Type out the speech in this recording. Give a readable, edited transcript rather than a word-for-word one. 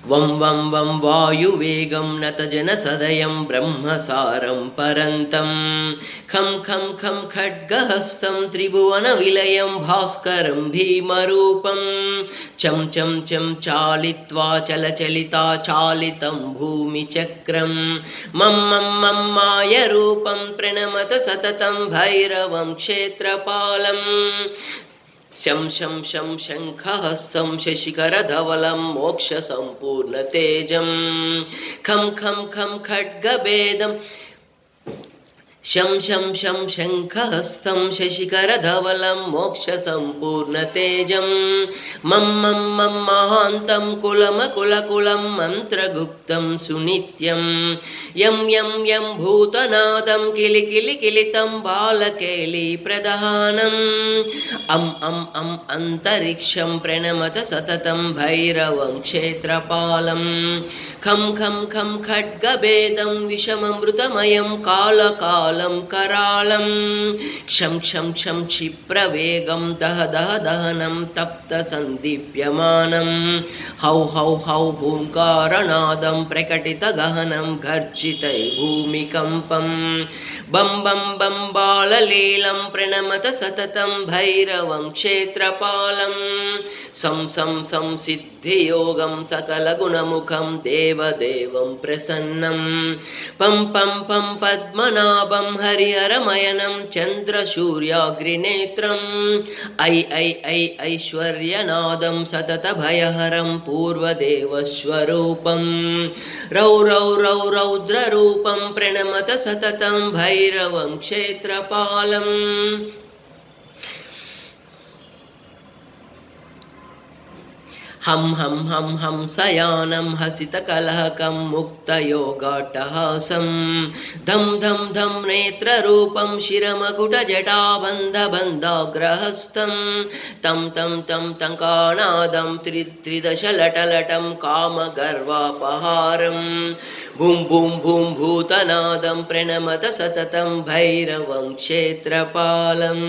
वं वं वं वायुवेगं नतजनसदयं ब्रह्मसारं परन्तं खं खं खं खड्गहस्तं त्रिभुवनविलयं भास्करं भीमरूपं चं चं चं चालित्वा चलचलिता चालितं भूमिचक्रं मं मं मं मायरूपं प्रणमत सततं भैरवं क्षेत्रपालम् शं शं शं शङ्खहस्तं शशिखरधवलं मोक्षसम्पूर्णतेजं खं खं खं खड्गभेदं शं शं शं शङ्खहस्तं शशिखरधवलं मोक्षसम्पूर्णतेजं मं मं मं महान्तं कुलमकुलकुलं मन्त्रगुप्तं सुनित्यं यं यं यं भूतनादं किलिकिलिकिलितं बालकेलिप्रधानम् अं अं अं अन्तरिक्षं प्रणमत सततं भैरवं क्षेत्रपालं खं खं खं खड्गभेदं विषममृतमयं कालकालं करालं क्षं क्षं क्षं क्षिप्रवेगं दह दह दहनं तप्तसन्दीप्यमानं हौ हौ हौ हूङ्कारनादं प्रकटितगहनं गर्जितै भूमिकम्पं बं बं बं बाललीलं प्रणमत सततं भैरवं क्षेत्रपालं सं सं सं सिद्धियोगं सकलगुणमुखं देवदेवं प्रसन्नं पं पं पं पद्मनाभं हरिहरमयनं चन्द्रसूर्याग्निनेत्रम् ऐ ऐ ऐ ऐश्वर्यनादं सततभयहरं पूर्वदेवस्वरूपं रौ रौ रौ रौद्ररूपं प्रणमत सततं भैरवं क्षेत्रपालम् हं हं हं हंसयानं हसितकलहकं मुक्तयोगाट्टहासं धं धं धं नेत्ररूपं शिरमकुटजटाबन्धबन्धाग्रहस्थं तं तं तं टङ्कानादं त्रिदशलटलटं कामगर्वापहारं भूं भूं भूं भूतनादं प्रणमत सततं भैरवं क्षेत्रपालम्